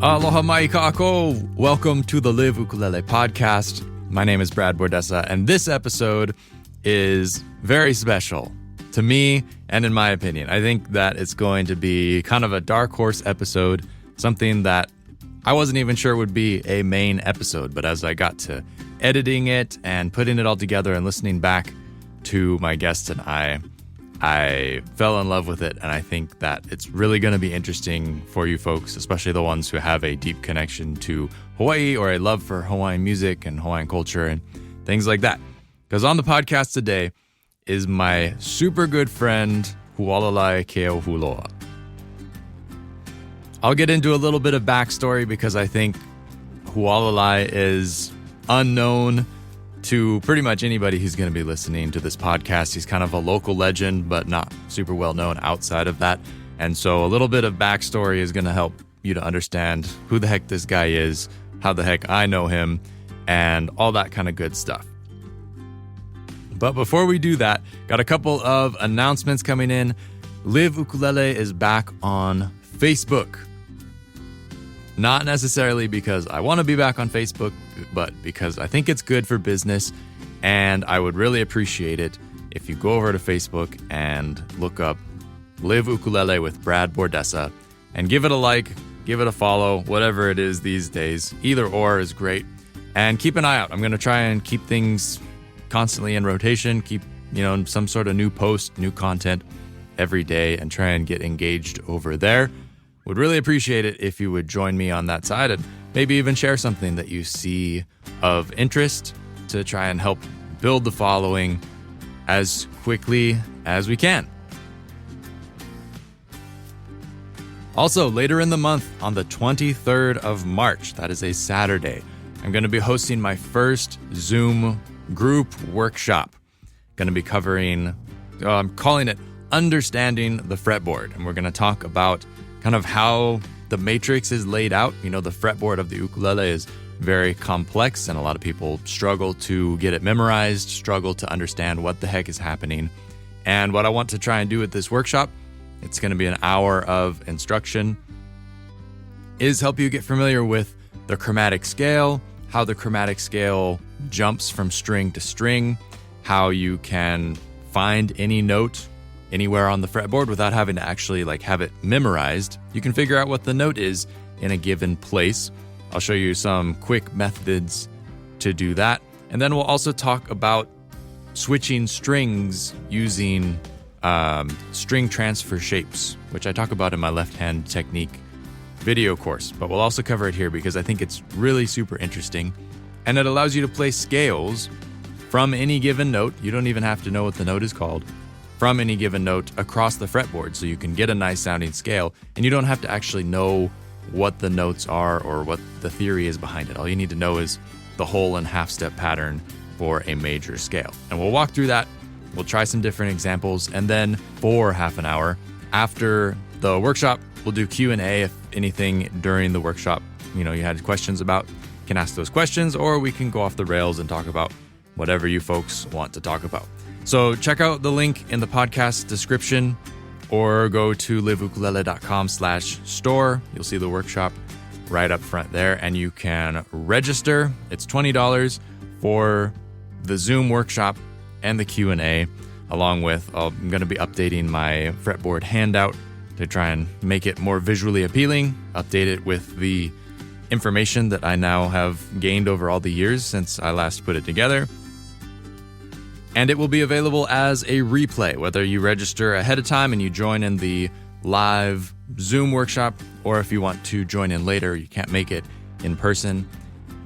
Aloha mai kako! Welcome to the Live Ukulele podcast. My name is Brad Bordessa, and this episode is very special to me and in my opinion. I think that it's going to be kind of a dark horse episode, something that I wasn't even sure would be a main episode, but as I got to editing it and putting it all together and listening back to my guests and I fell in love with it, and I think that it's really going to be interesting for you folks, especially the ones who have a deep connection to Hawaii or a love for Hawaiian music and Hawaiian culture and things like that. Because on the podcast today is my super good friend, Hualalai Keohuloa. I'll get into a little bit of backstory because I think Hualalai is unknown to pretty much anybody who's going to be listening to this podcast. He's kind of a local legend, but not super well known outside of that. And so a little bit of backstory is going to help you to understand who the heck this guy is, how the heck I know him, and all that kind of good stuff. But before we do that, got a couple of announcements coming in. Live Ukulele is back on Facebook. Not necessarily because I want to be back on Facebook, but because I think it's good for business, and I would really appreciate it if you go over to Facebook and look up Live Ukulele with Brad Bordessa and give it a like, give it a follow, whatever it is these days. Either or is great. And keep an eye out. I'm going to try and keep things constantly in rotation, keep, some sort of new post, new content every day, and try and get engaged over there. Would really appreciate it if you would join me on that side and maybe even share something that you see of interest to try and help build the following as quickly as we can. Also, later in the month, on the 23rd of March, that is a Saturday, I'm going to be hosting my first Zoom group workshop. Going to be covering, I'm calling it Understanding the Fretboard, and we're going to talk about kind of how the matrix is laid out. The fretboard of the ukulele is very complex, and a lot of people struggle to get it memorized, struggle to understand what the heck is happening. And what I want to try and do with this workshop, it's going to be an hour of instruction, is help you get familiar with the chromatic scale, how the chromatic scale jumps from string to string, how you can find any note anywhere on the fretboard without having to actually have it memorized. You can figure out what the note is in a given place. I'll show you some quick methods to do that. And then we'll also talk about switching strings using string transfer shapes, which I talk about in my left hand technique video course. But we'll also cover it here because I think it's really super interesting. And it allows you to play scales from any given note. You don't even have to know what the note is called. From any given note across the fretboard, so you can get a nice sounding scale, and you don't have to actually know what the notes are or what the theory is behind it. All you need to know is the whole and half step pattern for a major scale. And we'll walk through that. We'll try some different examples, and then for half an hour after the workshop, we'll do Q&A. If anything during the workshop, you had questions about, you can ask those questions, or we can go off the rails and talk about whatever you folks want to talk about. So check out the link in the podcast description or go to liveukulele.com/store. You'll see the workshop right up front there, and you can register. It's $20 for the Zoom workshop and the Q&A, along with I'm going to be updating my fretboard handout to try and make it more visually appealing, update it with the information that I now have gained over all the years since I last put it together. And it will be available as a replay, whether you register ahead of time and you join in the live Zoom workshop, or if you want to join in later, you can't make it in person,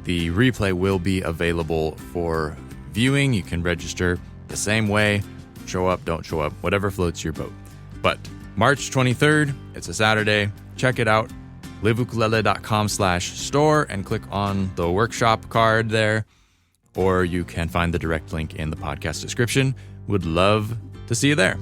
the replay will be available for viewing. You can register the same way, show up, don't show up, whatever floats your boat. But March 23rd, it's a Saturday, check it out, liveukulele.com/store, and click on the workshop card there. Or you can find the direct link in the podcast description. Would love to see you there.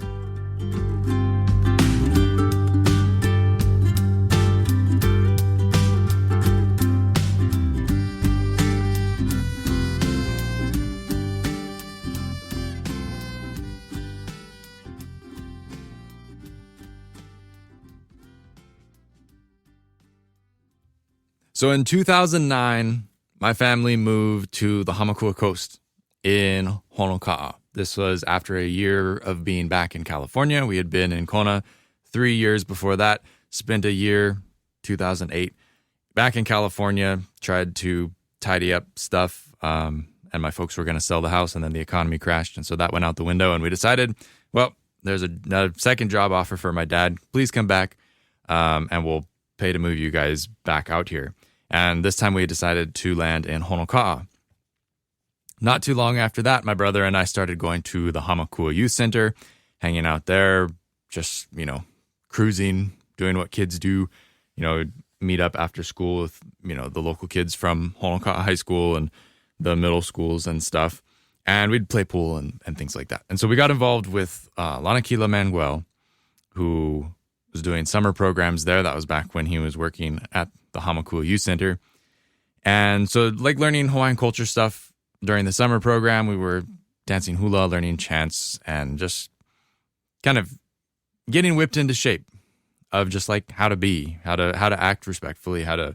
So in 2009, my family moved to the Hamakua Coast in Honoka'a. This was after a year of being back in California. We had been in Kona 3 years before that, spent a year, 2008, back in California, tried to tidy up stuff, and my folks were going to sell the house, and then the economy crashed, and so that went out the window, and we decided, well, there's a second job offer for my dad. Please come back, and we'll pay to move you guys back out here. And this time we decided to land in Honoka'a. Not too long after that, my brother and I started going to the Hamakua Youth Center, hanging out there, just, cruising, doing what kids do, meet up after school with, the local kids from Honoka'a High School and the middle schools and stuff. And we'd play pool and things like that. And so we got involved with Lanakila Manuel, who was doing summer programs there. That was back when he was working at the Hamakua Youth Center. And so learning Hawaiian culture stuff during the summer program, we were dancing hula, learning chants, and just kind of getting whipped into shape of just how to be, how to act respectfully, how to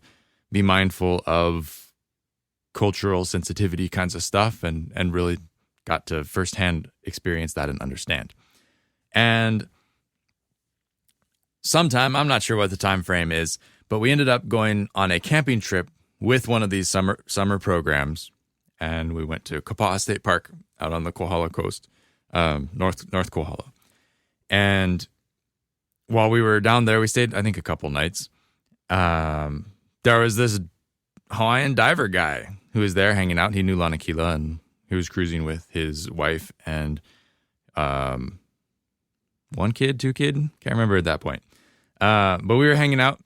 be mindful of cultural sensitivity kinds of stuff, and really got to firsthand experience that and understand. And sometime, I'm not sure what the time frame is, but we ended up going on a camping trip with one of these summer programs, and we went to Kapa'a State Park out on the Kohala coast, North Kohala. And while we were down there, we stayed, I think, a couple nights. There was this Hawaiian diver guy who was there hanging out. He knew Lanakila, and he was cruising with his wife and one kid, two kid, can't remember at that point. But we were hanging out.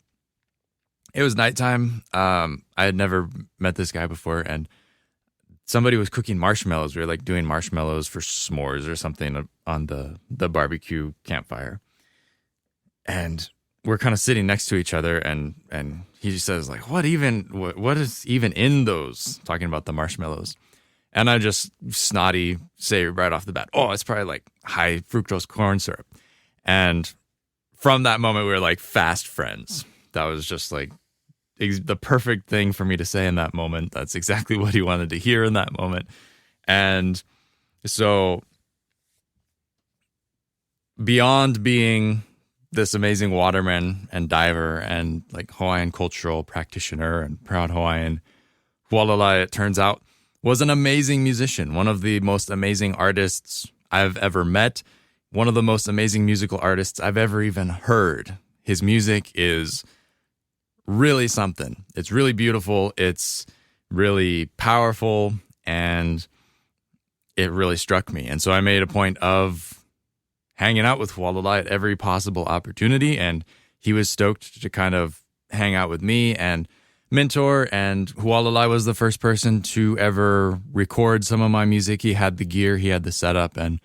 It was nighttime. I had never met this guy before, and somebody was cooking marshmallows. We were doing marshmallows for s'mores or something on the barbecue campfire. And we're kind of sitting next to each other, and he just says, what is even in those? Talking about the marshmallows. And I just snotty say right off the bat, oh, it's probably high fructose corn syrup. And from that moment, we were fast friends. That was just the perfect thing for me to say in that moment. That's exactly what he wanted to hear in that moment. And so beyond being this amazing waterman and diver and Hawaiian cultural practitioner and proud Hawaiian, Hualalai, it turns out, was an amazing musician, one of the most amazing artists I've ever met, one of the most amazing musical artists I've ever even heard. His music is really something. It's really beautiful. It's really powerful, and it really struck me. And so I made a point of hanging out with Hualalai at every possible opportunity, and he was stoked to kind of hang out with me and mentor. And Hualalai was the first person to ever record some of my music. He had the gear, he had the setup, and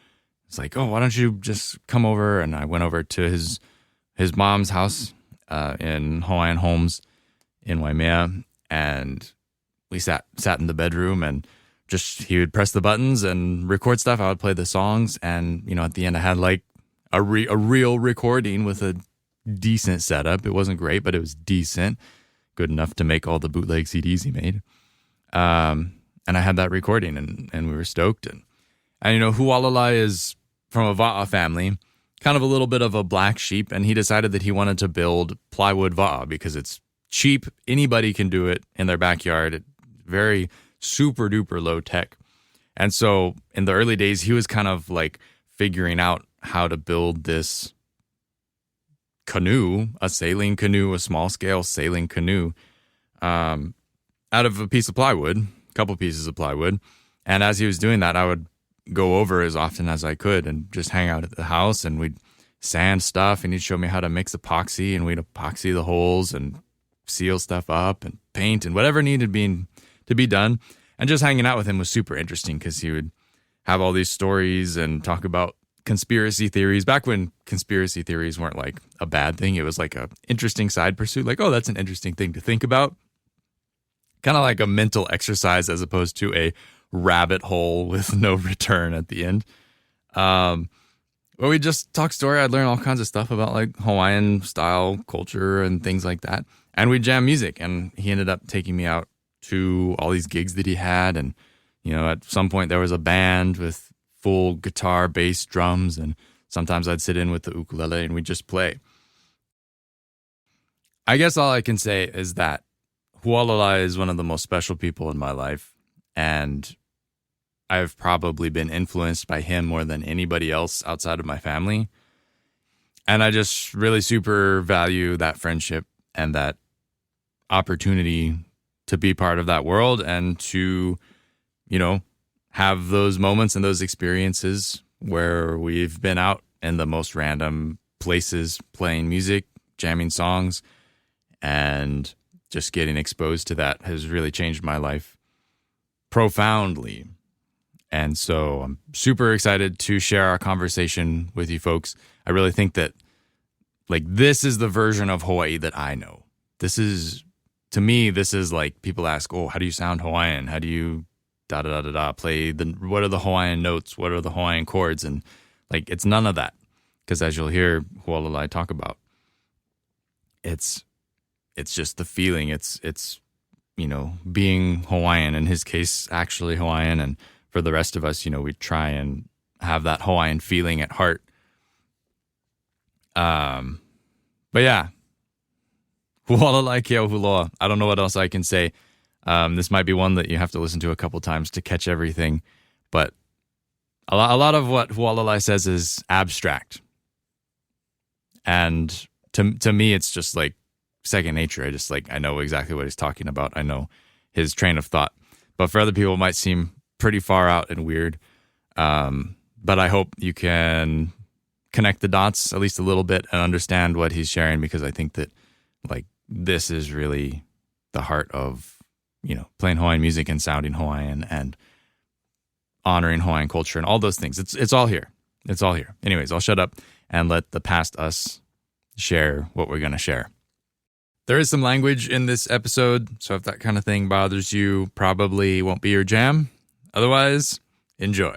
it's oh, why don't you just come over? And I went over to his mom's house in Hawaiian Homes in Waimea, and we sat in the bedroom, and just he would press the buttons and record stuff. I would play the songs, and at the end I had a real recording with a decent setup. It wasn't great, but it was decent, good enough to make all the bootleg CDs he made. And I had that recording, and we were stoked. And Hualalai is from a Va'a family, kind of a little bit of a black sheep, and he decided that he wanted to build plywood Va'a because it's cheap. Anybody can do it in their backyard. Very super duper low tech. And so in the early days, he was kind of figuring out how to build this canoe, a sailing canoe, a small scale sailing canoe, out of a piece of plywood, a couple pieces of plywood. And as he was doing that, I would go over as often as I could and just hang out at the house, and we'd sand stuff, and he'd show me how to mix epoxy, and we'd epoxy the holes and seal stuff up and paint and whatever needed to be done. And just hanging out with him was super interesting because he would have all these stories and talk about conspiracy theories. Back when conspiracy theories weren't a bad thing, it was a interesting side pursuit. Oh, that's an interesting thing to think about. Kind of like a mental exercise as opposed to a rabbit hole with no return at the end. Well, we just talk story. I'd learn all kinds of stuff about like Hawaiian style culture and things like that. And we jam music. And he ended up taking me out to all these gigs that he had. And, at some point there was a band with full guitar, bass, drums. And sometimes I'd sit in with the ukulele and we'd just play. I guess all I can say is that Hualalai is one of the most special people in my life. And I've probably been influenced by him more than anybody else outside of my family. And I just really super value that friendship and that opportunity to be part of that world and to, have those moments and those experiences where we've been out in the most random places playing music, jamming songs, and just getting exposed to that has really changed my life profoundly. And so I'm super excited to share our conversation with you folks. I really think that this is the version of Hawaii that I know. To me, this is like people ask, oh, how do you sound Hawaiian? How do you play what are the Hawaiian notes? What are the Hawaiian chords? And it's none of that. Because as you'll hear Hualalai talk about, it's just the feeling. It's being Hawaiian, in his case, actually Hawaiian. And for the rest of us, we try and have that Hawaiian feeling at heart. But yeah, Hualalai Keohuloa. I don't know what else I can say. This might be one that you have to listen to a couple times to catch everything. But a lot of what Hualalai says is abstract. And to me, it's just like second nature. I know exactly what he's talking about. I know his train of thought. But for other people, it might seem pretty far out and weird. But I hope you can connect the dots at least a little bit and understand what he's sharing, because I think that this is really the heart of, playing Hawaiian music and sounding Hawaiian and honoring Hawaiian culture and all those things. It's all here. It's all here. Anyways, I'll shut up and let the past us share what we're going to share. There is some language in this episode, so if that kind of thing bothers you, probably won't be your jam. Otherwise, enjoy.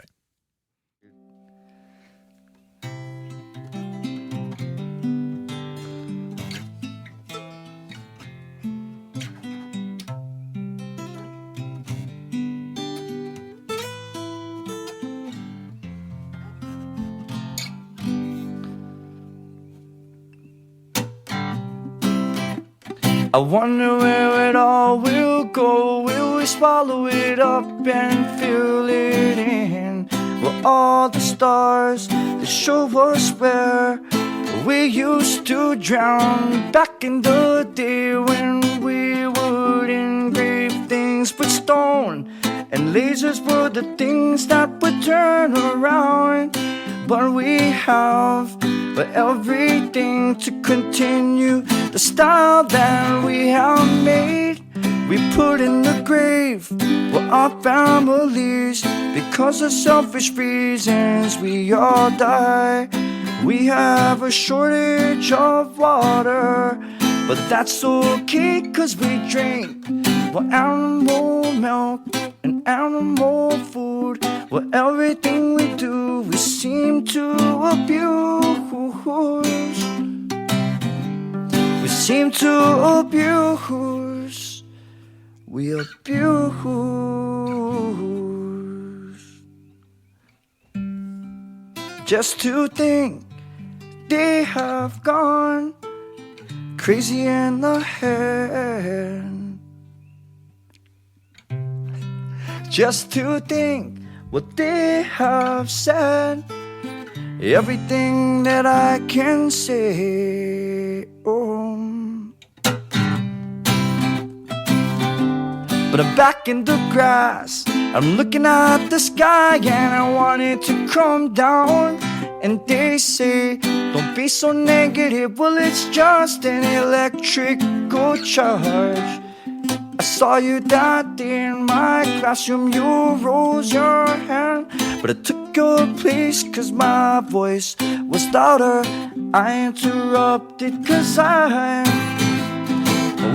I wonder where it all will go. Will we swallow it up and fill it in? Will all the stars that show us where we used to drown back in the day when we would engrave things with stone, and lasers were the things that would turn around. But we have everything to continue the style that we have made. We put in the grave with our families. Because of selfish reasons we all die. We have a shortage of water, but that's okay, cause we drink animal milk and animal food. Everything we do, we seem to abuse. We seem to abuse. We abuse. Just to think they have gone crazy in the head. Just to think what they have said, everything that I can say. But I'm back in the grass, I'm looking at the sky, and I want it to come down. And they say, don't be so negative, well it's just an electrical charge. I saw you that day in my classroom, you rose your hand, but I took your place cause my voice was louder. I interrupted cause I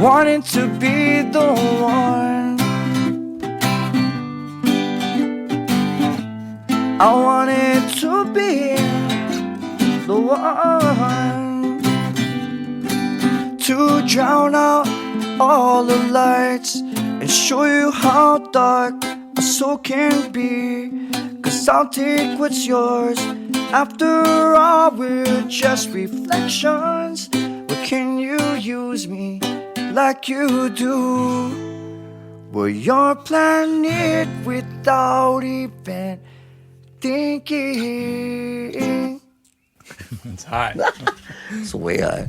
wanted to be the one. I wanted to be one to drown out all the lights and show you how dark a soul can be. 'Cause I'll take what's yours. After all, we're just reflections. But can you use me like you do? We're your planet without even thinking. It's high. It's way high.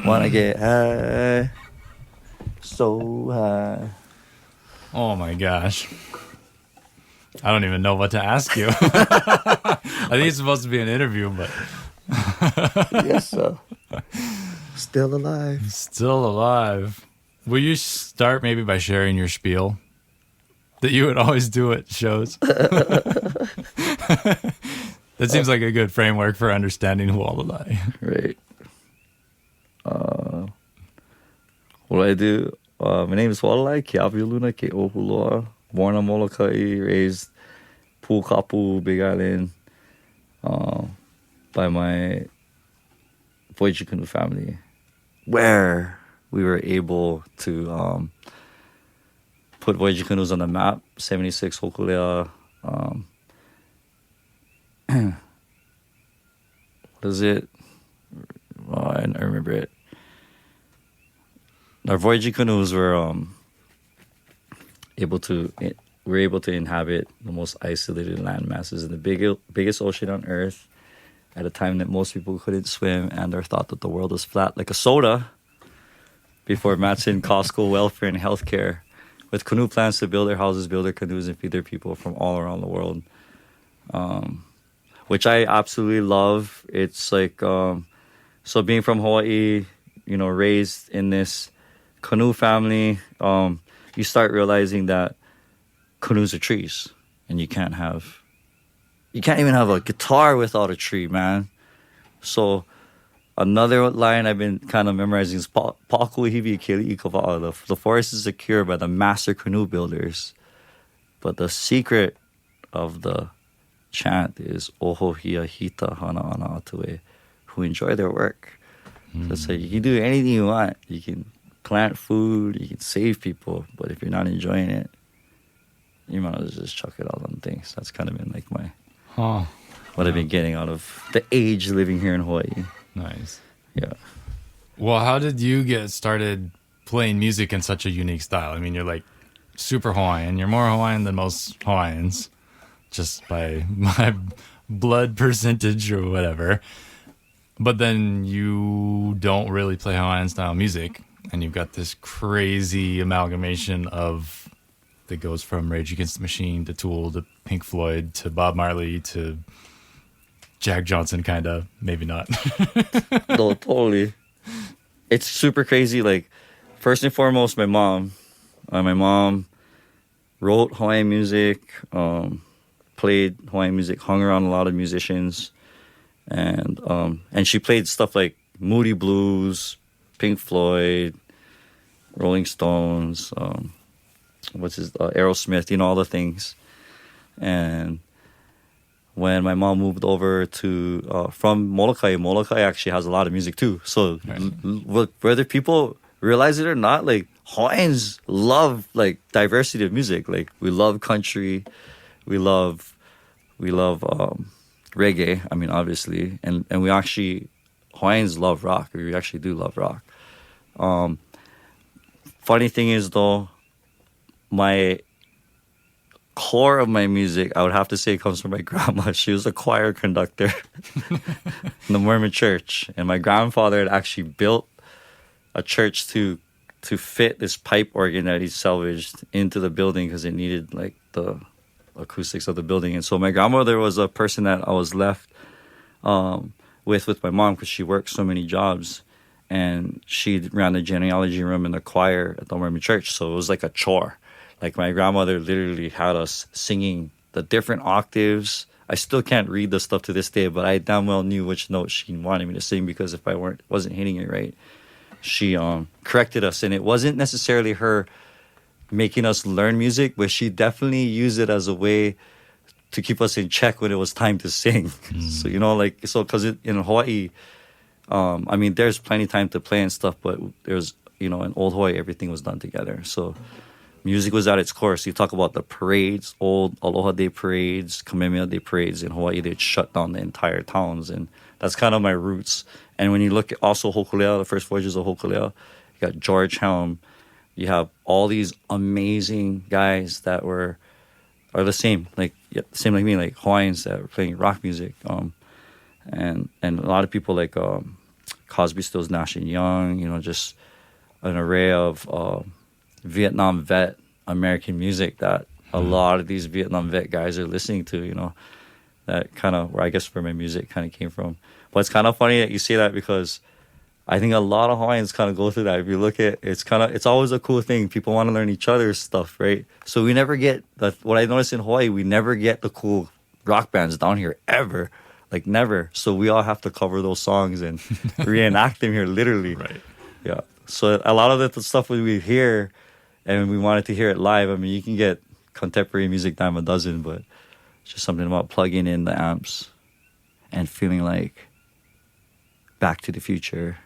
Wanna get high, so high. Oh my gosh. I don't even know what to ask you. I think it's supposed to be an interview, but Yes, sir. Still alive. still alive. Will you start maybe by sharing your spiel that you would always do at shows? That seems like a good framework for understanding Hualalai. Right. What do I do? My name is Hualalai, Keohuloa, Keohuloa. Born on Molokai, raised Pukapu, Big Island, by my Voyager Canoe family, where we were able to put Voyager Canoes on the map. 76 Hokulea. What is it? Oh, I remember it. Our Voyager Canoes were able to inhabit the most isolated land masses in the biggest ocean on Earth at a time that most people couldn't swim and are thought that the world was flat like a soda before Matson, Costco, welfare, and healthcare, with canoe plans to build their houses, build their canoes, and feed their people from all around the world, which I absolutely love. It's like, so being from Hawaii, raised in this canoe family, you start realizing that canoes are trees, and you can't even have a guitar without a tree, man. So another line I've been kind of memorizing is Pakuhivi Kili Ikawa'a. The forest is secured by the master canoe builders, but the secret of the chant is Ohohia Hita Hana Ana Atue, who enjoy their work. So it's like you can do anything you want. You can plant food, you can save people, but if you're not enjoying it, you might as well just chuck it all on things. That's kind of been like what I've been getting out of the age living here in Hawaii. Nice. Yeah. Well, how did you get started playing music in such a unique style? I mean, you're like super Hawaiian. You're more Hawaiian than most Hawaiians, just by my blood percentage or whatever. But then you don't really play Hawaiian style music, and you've got this crazy amalgamation of that goes from Rage Against the Machine to Tool to Pink Floyd to Bob Marley to Jack Johnson, kind of, maybe not. No, totally. It's super crazy. Like, first and foremost, my mom. My mom wrote Hawaiian music, played Hawaiian music, hung around a lot of musicians, and she played stuff like Moody Blues, Pink Floyd, Rolling Stones, Aerosmith, all the things. And when my mom moved over to from Molokai actually has a lot of music too. So whether people realize it or not, like Hawaiians love like diversity of music. Like we love country, we love reggae. I mean, obviously, and we actually Hawaiians love rock. We actually do love rock. Funny thing is though, my core of my music, I would have to say, comes from my grandma. She was a choir conductor in the Mormon church, and my grandfather had actually built a church to fit this pipe organ that he salvaged into the building because it needed like the acoustics of the building. And so my grandmother was a person that I was left with my mom because she worked so many jobs, and she ran the genealogy room in the choir at the Mormon church. So it was like a chore. Like my grandmother literally had us singing the different octaves. I still can't read the stuff to this day, but I damn well knew which note she wanted me to sing because if I wasn't hitting it right, she corrected us. And it wasn't necessarily her making us learn music, but she definitely used it as a way to keep us in check when it was time to sing. So, you know, like, so because in Hawaii, I mean, there's plenty of time to play and stuff, but there's, you know, in old Hawaii, everything was done together. So music was at its course. You talk about the parades, old Aloha Day parades, Kamehameha Day parades in Hawaii, they'd shut down the entire towns. And that's kind of my roots. And when you look at also Hokulea, the first voyages of Hokulea, you got George Helm, you have all these amazing guys that are the same, like same like me, like Hawaiians that were playing rock music. And a lot of people like Cosby Stills, Nash and Young, you know, just an array of Vietnam vet American music that a lot of these Vietnam vet guys are listening to, you know, that kind of where I guess where my music kind of came from. But it's kind of funny that you say that because I think a lot of Hawaiians kind of go through that. If you look at it's always a cool thing. People want to learn each other's stuff, right? So we never get what I noticed in Hawaii, we never get the cool rock bands down here ever. Like never. So we all have to cover those songs and reenact them here literally. Right. Yeah. So a lot of the stuff we hear and we wanted to hear it live. I mean, you can get contemporary music dime a dozen, but it's just something about plugging in the amps and feeling like Back to the Future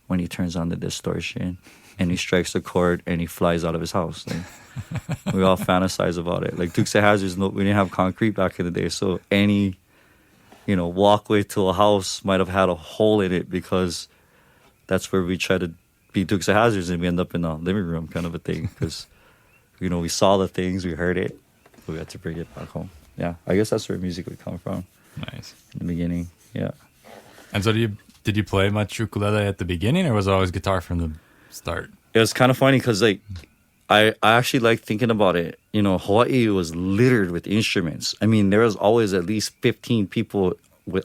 when he turns on the distortion and he strikes a chord and he flies out of his house. Like, we all fantasize about it. Like Dukes of Hazzards, we didn't have concrete back in the day, so any, you know, walkway to a house might have had a hole in it because that's where we try to be Dukes of Hazzards and we end up in the living room kind of a thing because, you know, we saw the things, we heard it, we had to bring it back home. Yeah, I guess that's where music would come from. Nice. In the beginning, yeah. And so did you play much ukulele at the beginning or was it always guitar from the start? It was kind of funny because, like, I actually like thinking about it. You know, Hawaii was littered with instruments. I mean, there was always at least 15 people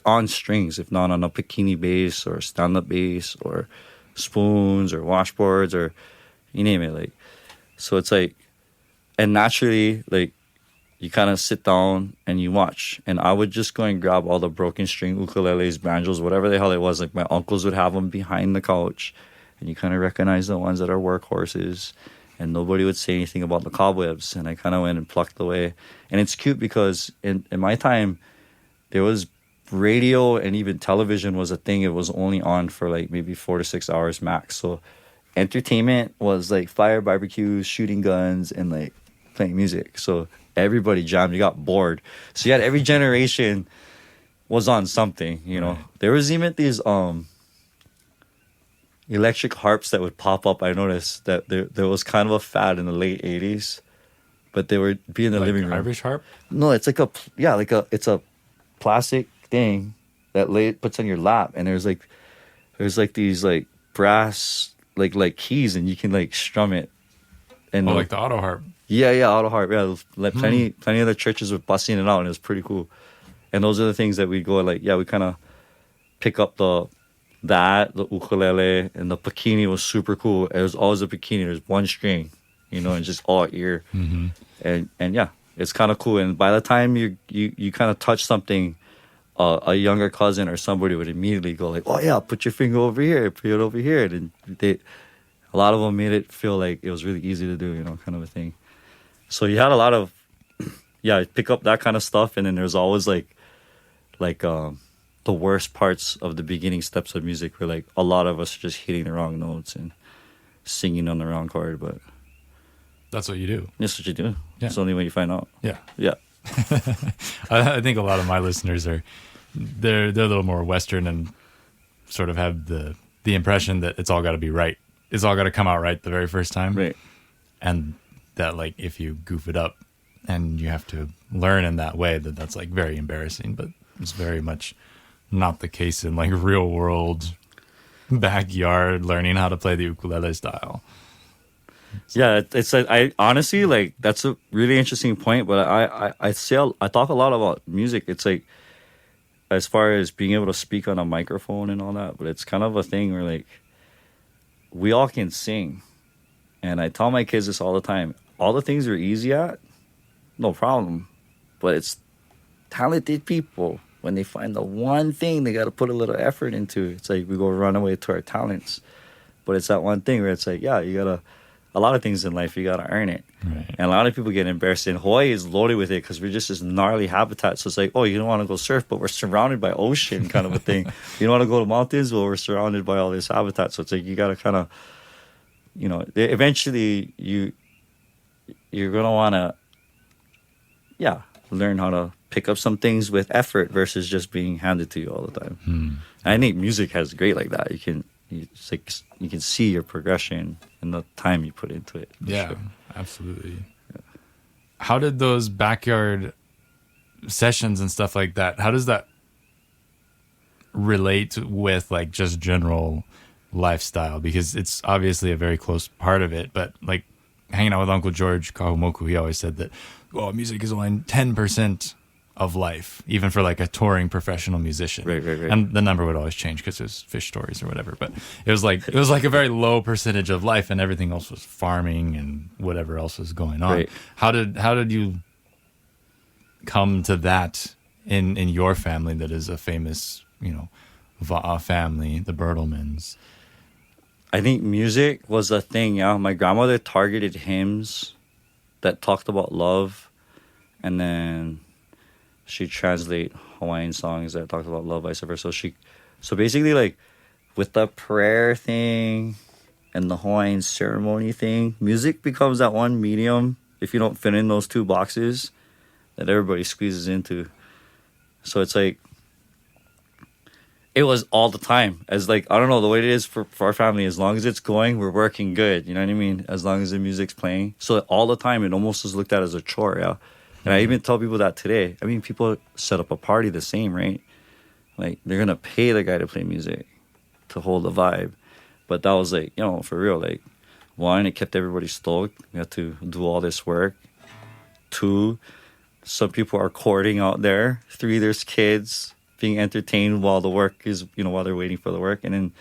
on strings, if not on a bikini bass or stand-up bass or spoons or washboards or you name it. Like, so it's like, and naturally, like, you kind of sit down and you watch. And I would just go and grab all the broken string ukuleles, banjos, whatever the hell it was. Like my uncles would have them behind the couch. And you kind of recognize the ones that are workhorses. And nobody would say anything about the cobwebs. And I kind of went and plucked away. And it's cute because in my time, there was radio and even television was a thing. It was only on for like maybe 4 to 6 hours max. So entertainment was like fire barbecues, shooting guns, and like playing music. So everybody jammed. You got bored. So you had every generation was on something, you know. Right. There was even these electric harps that would pop up. I noticed that there was kind of a fad in the late 80s, but they would be in the living room. Irish harp? No, it's like it's a plastic thing that puts on your lap, and there's like these like brass like keys, and you can like strum it. And like the auto harp. Yeah, auto harp. Yeah, like plenty of the churches were busting it out, and it was pretty cool. And those are the things that we go like, yeah, we kind of pick up the ukulele, and the bikini was super cool. It was always a bikini. There's one string, you know, and just all ear. Mm-hmm. And yeah, it's kind of cool. And by the time you kind of touch something, a younger cousin or somebody would immediately go like, oh yeah, put your finger over here, put it over here. And a lot of them made it feel like it was really easy to do, you know, kind of a thing. So you had a lot of, yeah, pick up that kind of stuff. And then there's always like the worst parts of the beginning steps of music where like a lot of us are just hitting the wrong notes and singing on the wrong chord. But that's what you do. That's what you do. Yeah. It's the only way you find out. Yeah. Yeah. I think a lot of my listeners they're a little more Western and sort of have the impression that it's all got to be right. It's all got to come out right the very first time. Right. And that like if you goof it up and you have to learn in that way, that's like very embarrassing. But it's very much not the case in like real world backyard learning how to play the ukulele style. Yeah, it's like, I honestly like that's a really interesting point. But I talk a lot about music. It's like as far as being able to speak on a microphone and all that. But it's kind of a thing where like we all can sing, and I tell my kids this all the time. All the things we're easy at, no problem. But it's talented people. When they find the one thing they got to put a little effort into, it's like we go run away to our talents. But it's that one thing where it's like, yeah, you got to a lot of things in life, you got to earn it. Right. And a lot of people get embarrassed. And Hawaii is loaded with it because we're just this gnarly habitat. So it's like, oh, you don't want to go surf, but we're surrounded by ocean kind of a thing. You don't want to go to mountains, well, we're surrounded by all this habitat. So it's like you got to kind of, you know, eventually you're going to want to, learn how to pick up some things with effort versus just being handed to you all the time. And I think music has great like that. It's like you can see your progression and the time you put into it. Yeah, sure. Absolutely. Yeah. How did those backyard sessions and stuff like that, how does that relate with like just general lifestyle? Because it's obviously a very close part of it, but like hanging out with Uncle George Kahumoku, he always said that, well, music is only 10% of life, even for like a touring professional musician. Right. And the number would always change because it was fish stories or whatever. But it was like a very low percentage of life, and everything else was farming and whatever else was going on. Right. How did you come to that in your family that is a famous, you know, Va'a family, the Bertelmans? I think music was a thing. Yeah, my grandmother targeted hymns that talked about love, and then she translate Hawaiian songs that talked about love, vice versa. So basically, like with the prayer thing and the Hawaiian ceremony thing, music becomes that one medium, if you don't fit in those two boxes, that everybody squeezes into. So it's like, it was all the time. As like, I don't know, the way it is for our family, as long as it's going, we're working good. You know what I mean? As long as the music's playing. So all the time, it almost is looked at as a chore, yeah? And I even tell people that today. I mean, people set up a party the same, right? Like, they're going to pay the guy to play music to hold the vibe. But that was like, you know, for real, like, one, it kept everybody stoked. We had to do all this work. Two, some people are courting out there. Three, there's kids being entertained while the work is, you know, while they're waiting for the work. And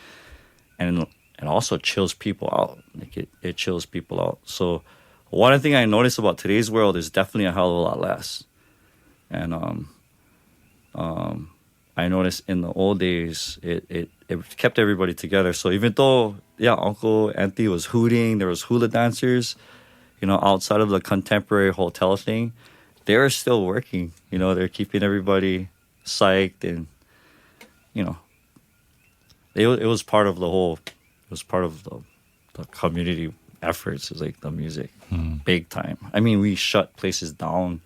also chills people out. Like, it chills people out. So, one thing I noticed about today's world is definitely a hell of a lot less. And I noticed in the old days, it kept everybody together. So even though, Uncle Auntie was hooting, there was hula dancers, you know, outside of the contemporary hotel thing, they were still working. You know, they're keeping everybody psyched, and, you know, it was part of the whole, it was part of the community efforts. Is like the music, big time. I mean, we shut places down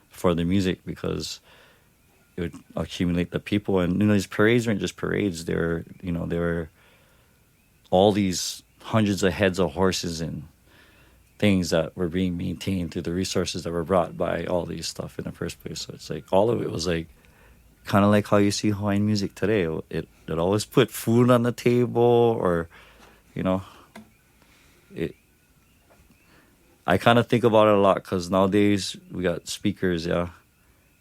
for the music because it would accumulate the people. And, you know, these parades weren't just parades. There were all these hundreds of heads of horses and things that were being maintained through the resources that were brought by all these stuff in the first place. So it's like all of it was like kind of like how you see Hawaiian music today. It always put food on the table, or, you know, I kind of think about it a lot because nowadays we got speakers, and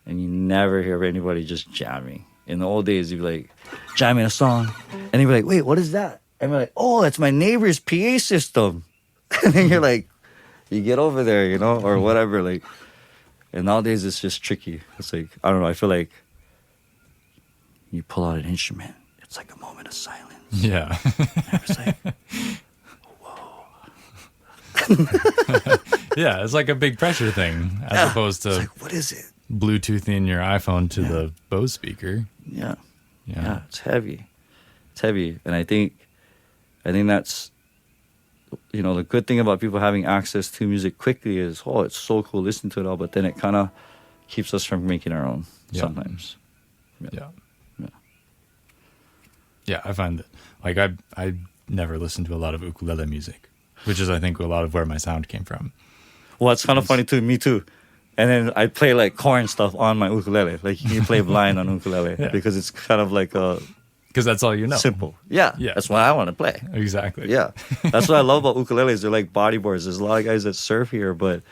you never hear anybody just jamming. In the old days, you'd be like, jamming a song, and you'd be like, wait, what is that? And we're like, oh, that's my neighbor's PA system. And then you're like, you get over there, you know, or whatever. Like, and nowadays it's just tricky. It's like, I don't know, I feel like you pull out an instrument, it's like a moment of silence. Yeah. And it's like, yeah, it's like a big pressure thing as opposed to, like, what is it? Bluetoothing your iPhone to the Bose speaker. Yeah, it's heavy. It's heavy. And I think that's, you know, the good thing about people having access to music quickly is, oh, it's so cool listening to it all, but then it kind of keeps us from making our own sometimes. Yeah, I find that, like, I never listened to a lot of ukulele music, which is, I think, a lot of where my sound came from. Well, it's kind of funny too, me too. And then I play like corn stuff on my ukulele. Like, you can play blind on ukulele because it's kind of like a... Because that's all you know. Simple. Yeah. That's what I want to play. Exactly. Yeah. That's what I love about ukuleles. They're like bodyboards. There's a lot of guys that surf here, but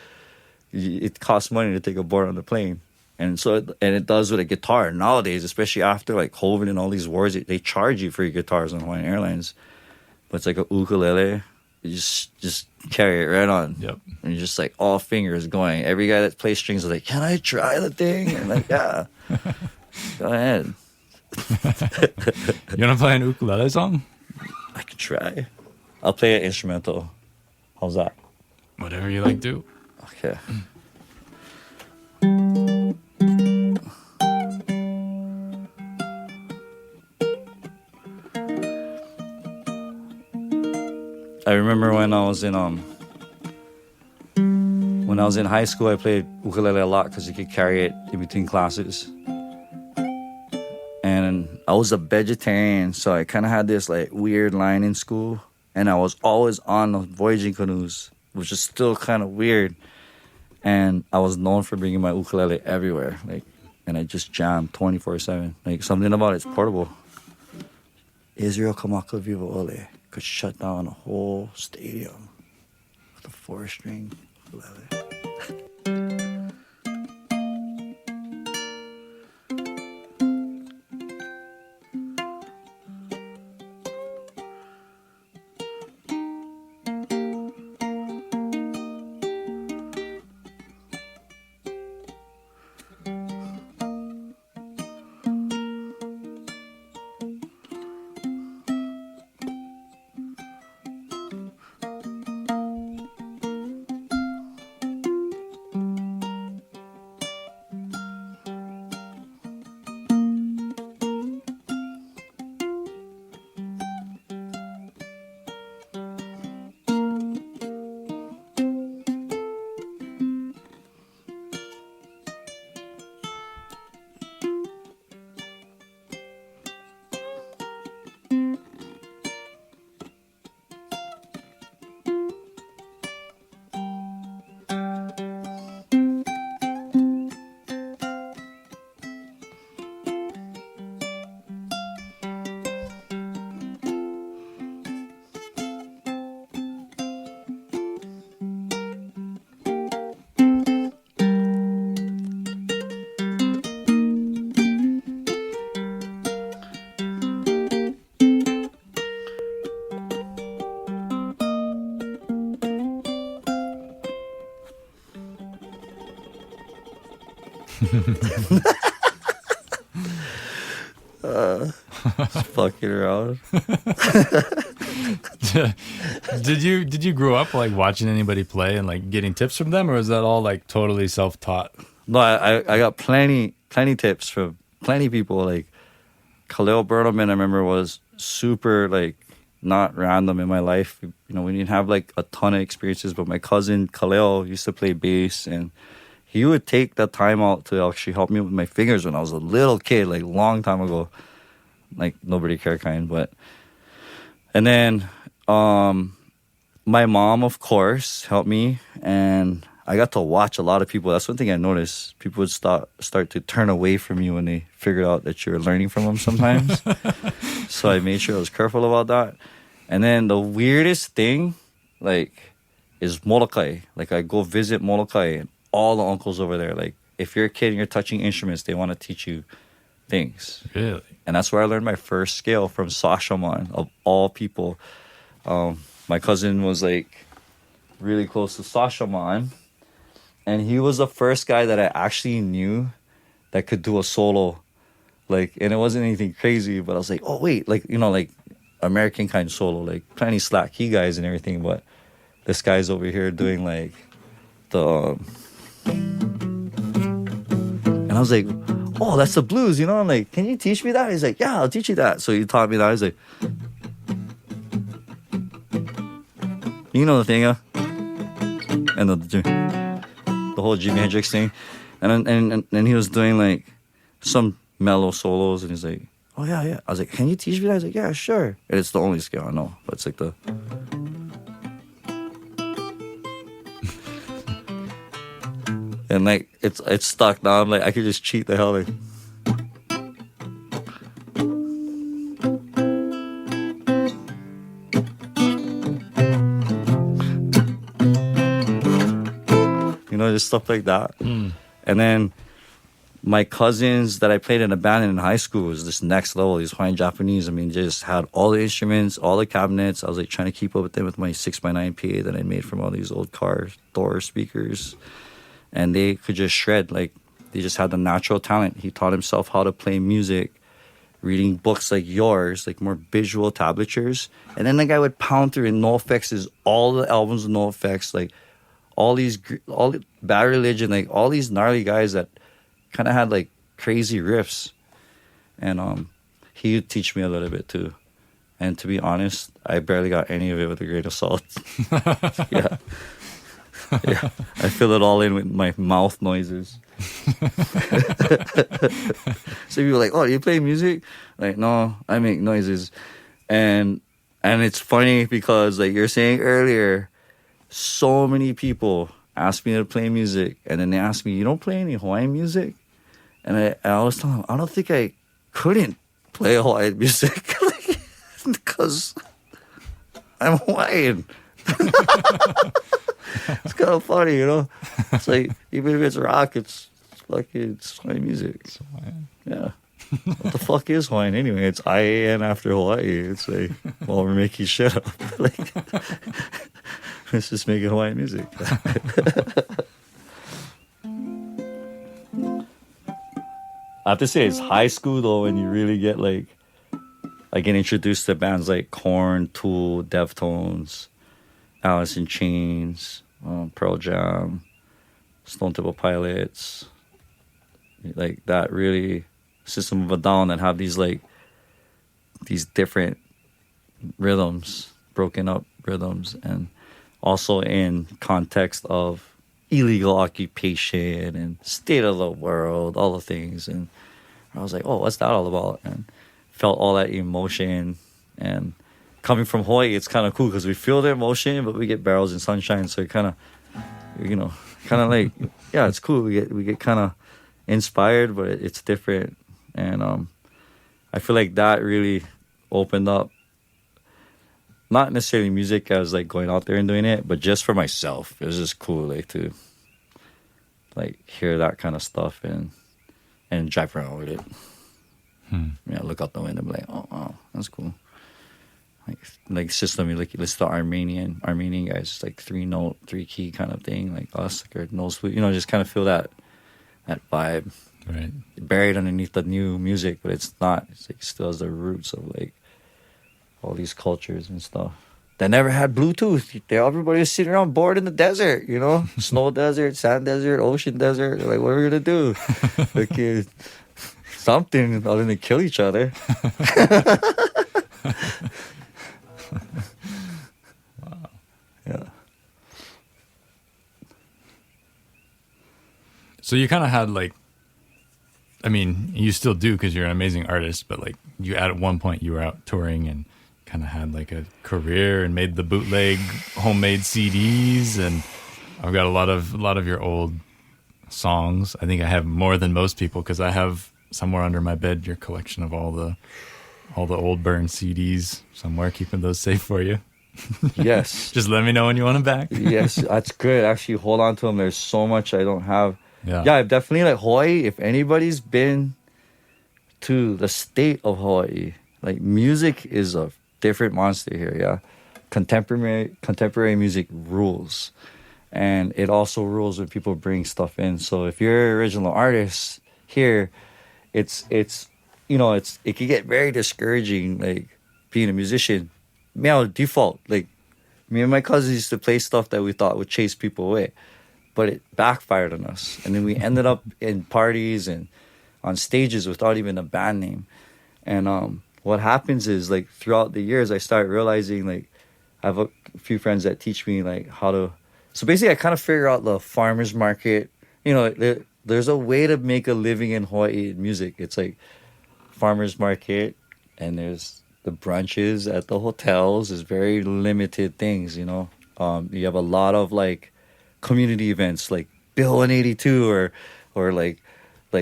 it costs money to take a board on the plane. And so, it does with a guitar. Nowadays, especially after like COVID and all these wars, they charge you for your guitars on Hawaiian Airlines. But it's like a ukulele. You just carry it right on. Yep. And you're just like all fingers going. Every guy that plays strings is like, can I try the thing? And I'm like, yeah. Go ahead. You want to play an ukulele song? I can try. I'll play an instrumental. How's that? Whatever you like, do. Okay. I remember when I was in high school, I played ukulele a lot because you could carry it in between classes. And I was a vegetarian, so I kind of had this like weird line in school. And I was always on the voyaging canoes, which is still kind of weird. And I was known for bringing my ukulele everywhere, like, and I just jammed 24/7. Like, something about it's portable. Israel Kamaka Viva Ole could shut down a whole stadium with a 4-string ukulele. Fucking around. Did you grow up like watching anybody play and like getting tips from them, or is that all like totally self-taught? No, I got plenty tips from plenty people. Like Khalil Burnhamman, I remember, was super like not random in my life. You know, we didn't have like a ton of experiences, but my cousin Khalil used to play bass, and he would take that time out to actually help me with my fingers when I was a little kid, like long time ago. Like nobody cared kind, but and then my mom, of course, helped me, and I got to watch a lot of people. That's one thing I noticed. People would start to turn away from you when they figured out that you were learning from them sometimes. So I made sure I was careful about that. And then the weirdest thing, like, is Molokai. Like, I go visit Molokai, and all the uncles over there, like, if you're a kid and you're touching instruments, they want to teach you things. Really? And that's where I learned my first scale from Sashaman, of all people. My cousin was, like, really close to Sashaman. And he was the first guy that I actually knew that could do a solo. Like, and it wasn't anything crazy, but I was like, oh, wait, like, you know, like, American kind of solo, like, plenty slack key guys and everything, but this guy's over here doing, like, the... And I was like, oh, that's the blues, you know? I'm like, can you teach me that? He's like, yeah, I'll teach you that. So he taught me that. I was like... You know the thing, huh? And the whole Jimi Hendrix thing. And he was doing, like, some mellow solos, and he's like, oh, yeah. I was like, can you teach me that? I was like, yeah, sure. And it's the only scale I know, but it's like the... And, like, it's stuck now. I'm like, I could just cheat the hell, like... You know, just stuff like that. Mm. And then my cousins that I played in a band in high school was this next level. These Hawaiian Japanese. I mean, just had all the instruments, all the cabinets. I was like trying to keep up with them with my 6x9 PA that I made from all these old car door speakers. And they could just shred. Like, they just had the natural talent. He taught himself how to play music reading books like yours, like more visual tablatures. And then like I would pound through in NoFX all the albums of NoFX, like all Bad Religion, like all these gnarly guys that kind of had like crazy riffs. And he would teach me a little bit too. And to be honest, I barely got any of it with a grain of salt. Yeah. Yeah. I fill it all in with my mouth noises. So people are like, oh, you play music? Like, no, I make noises. And it's funny because like you're saying earlier, so many people ask me to play music, and then they ask me, you don't play any Hawaiian music? And I always tell them, I don't think I couldn't play Hawaiian music because I'm Hawaiian. It's kind of funny, you know? It's like, even if it's rock, it's Hawaiian music. It's Hawaiian. Yeah. What the fuck is Hawaiian anyway? It's IAN after Hawaii. It's like, well, we're making shit up. Like, let's just make it Hawaiian music. I have to say, it's high school though when you really get like, I get introduced to bands like Korn, Tool, Deftones, Alice in Chains, Pearl Jam, Stone Temple Pilots, like that really, System of a Down, that have these like these different rhythms, broken up rhythms, and also in context of illegal occupation and state of the world, all the things. And I was like, oh, what's that all about? And felt all that emotion. And coming from Hawaii, it's kind of cool because we feel the emotion, but we get barrels and sunshine, so it kind of, you know, kind of like, yeah, it's cool. We get kind of inspired, but it's different. And I feel like that really opened up, not necessarily music as like going out there and doing it, but just for myself. It was just cool, like to like hear that kind of stuff and drive around with it. Yeah, look out the window and be like, oh, that's cool. Like system, you listen to Armenian guys, it's like 3-note, 3-key kind of thing, like us, like our nose flute, you know, just kind of feel that vibe. Right. Buried underneath the new music, but it's not. It's like still has the roots of like all these cultures and stuff. They never had Bluetooth. Everybody was sitting around bored in the desert, you know? Snow desert, sand desert, ocean desert. They're like, what are we gonna do? Like, something other than kill each other. Wow. Yeah. So you kind of had like, I mean, you still do because you're an amazing artist, but like you at one point you were out touring and kind of had like a career and made the bootleg homemade CDs, and I've got a lot of your old songs. I think I have more than most people because I have somewhere under my bed your collection of all the old burned CDs somewhere, keeping those safe for you. Yes. Just let me know when you want them back. Yes, that's good. Actually, hold on to them. There's so much I don't have. Yeah, I've definitely like Hawaii. If anybody's been to the state of Hawaii, like music is a different monster here. Yeah, contemporary music rules, and it also rules when people bring stuff in. So if you're an original artist here, it's you know, it can get very discouraging, like being a musician. Default, like me and my cousins used to play stuff that we thought would chase people away, but it backfired on us. And then we ended up in parties and on stages without even a band name. And what happens is, like, throughout the years, I started realizing, like, I have a few friends that teach me, like, how to... So basically, I kind of figure out the farmer's market. You know, there's a way to make a living in Hawaii in music. It's like farmer's market, and there's the brunches at the hotels. There's very limited things, you know. You have a lot of, like, community events, like Bill 182 or like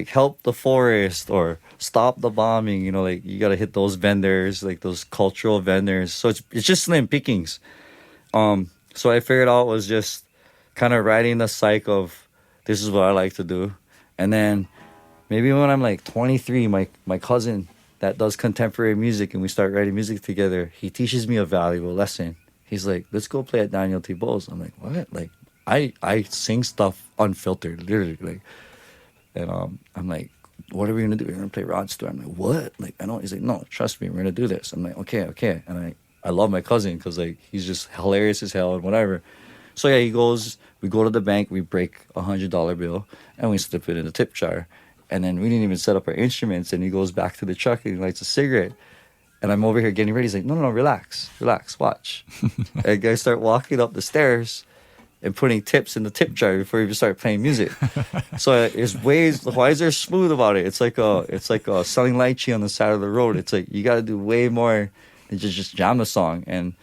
Help the Forest or Stop the Bombing, you know, like you got to hit those vendors, like those cultural vendors. So it's just slim pickings. So I figured out was just kind of riding the cycle of this is what I like to do. And then maybe when I'm like 23, my cousin that does contemporary music and we start writing music together, he teaches me a valuable lesson. He's like, let's go play at Daniel T. Bowles. I'm like, what? Like, I sing stuff unfiltered, literally. Like, and I'm like, what are we gonna do? We're gonna play Rod Stewart. I'm like, what? Like, I don't. He's like, no, trust me, we're gonna do this. I'm like, okay. And I love my cousin because like he's just hilarious as hell and whatever. So yeah, he goes. We go to the bank. We break $100 bill and we slip it in the tip jar. And then we didn't even set up our instruments. And he goes back to the truck and he lights a cigarette. And I'm over here getting ready. He's like, no, relax, watch. And I start walking up the stairs and putting tips in the tip jar before we even start playing music. So it's ways, why is there smooth about it? It's like selling lychee on the side of the road. It's like, you got to do way more than just jam the song. And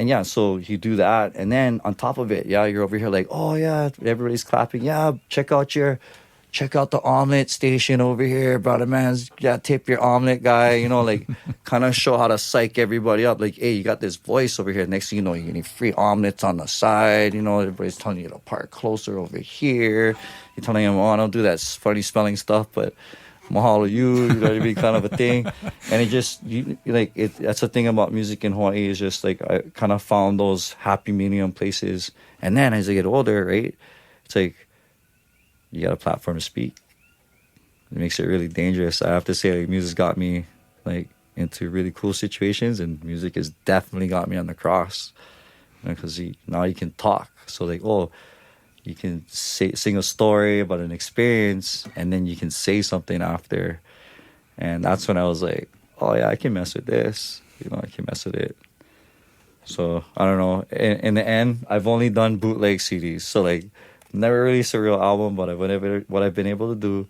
yeah, so you do that. And then on top of it, yeah, you're over here like, oh yeah, everybody's clapping. Yeah, check out the omelet station over here, brother man's. Yeah, tip your omelet guy, you know, like kind of show how to psych everybody up. Like, hey, you got this voice over here. Next thing you know, you're getting free omelets on the side. You know, everybody's telling you to park closer over here. You're telling them, oh, don't do that funny spelling stuff, but mahalo you know what I mean, kind of a thing. And it just, that's the thing about music in Hawaii is just like, I kind of found those happy medium places. And then as I get older, right, it's like, you got a platform to speak. It makes it really dangerous. I have to say, like, music's got me like into really cool situations, and music has definitely got me on the cross. Because now you can talk. So like, oh, you can sing a story about an experience, and then you can say something after. And that's when I was like, oh yeah, I can mess with this. You know, I can mess with it. So I don't know. In the end, I've only done bootleg CDs. So like, never released a real album, but what I've been able to do,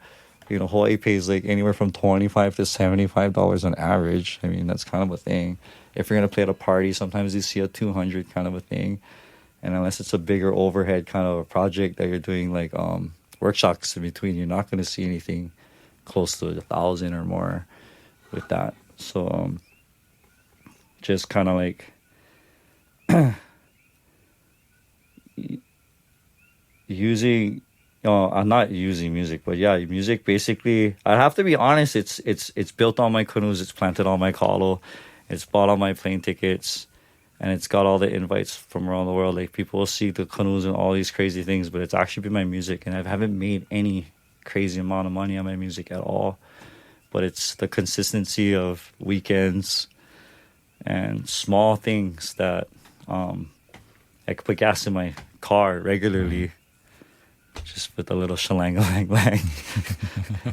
you know, Hawaii pays like anywhere from $25 to $75 on average. I mean, that's kind of a thing. If you're gonna play at a party, sometimes you see a $200 kind of a thing. And unless it's a bigger overhead kind of a project that you're doing, like workshops in between, you're not going to see anything close to 1,000 or more with that. So just kind of like I'm not using music, but yeah, music basically, I have to be honest, it's built on my canoes, it's planted on my kalo, it's bought on my plane tickets. And it's got all the invites from around the world. Like, people will see the canoes and all these crazy things, but it's actually been my music. And I haven't made any crazy amount of money on my music at all. But it's the consistency of weekends and small things that I could put gas in my car regularly, just with a little shalang-a-lang-lang.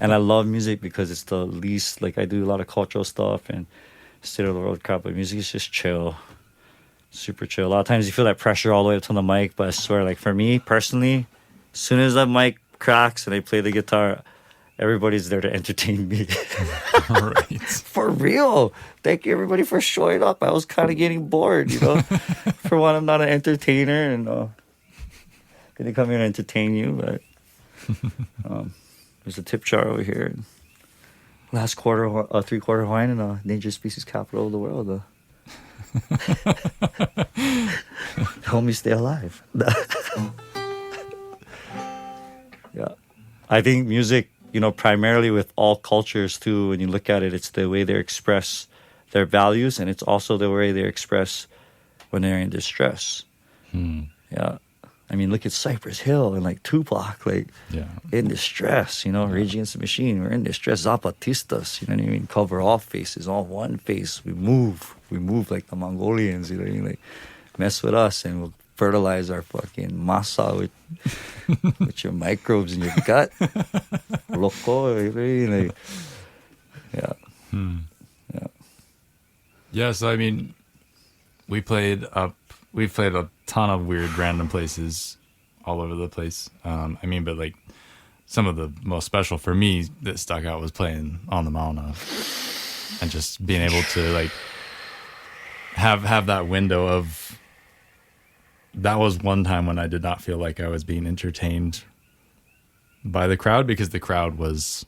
And I love music because it's the least, like, I do a lot of cultural stuff and state of the world crap, but music is just chill. Super chill. A lot of times you feel that pressure all the way up to the mic, but I swear, like, for me personally, as soon as that mic cracks and I play the guitar, everybody's there to entertain me. Right. For real. Thank you, everybody, for showing up. I was kind of getting bored, you know. For one, I'm not an entertainer, and gonna come here and entertain you, but there's a tip jar over here. Last quarter, 3/4 Hawaiian in a endangered species capital of the world. Help me stay alive. Yeah, I think music, you know, primarily with all cultures too, when you look at it, it's the way they express their values, and it's also the way they express when they're in distress. Yeah, I mean, look at Cypress Hill and like Tupac, like in distress, you know, Rage Against the Machine, we're in distress, Zapatistas, you know what I mean, cover all faces, all one face, we move like the Mongolians, you know what I mean, like mess with us and we'll fertilize our fucking masa with your microbes in your gut. Loco, you know what I mean? Like, yeah. Yeah, so I mean, we've played a ton of weird random places all over the place. I mean, but like some of the most special for me that stuck out was playing on the Mauna and just being able to like have that window of, that was one time when I did not feel like I was being entertained by the crowd, because the crowd was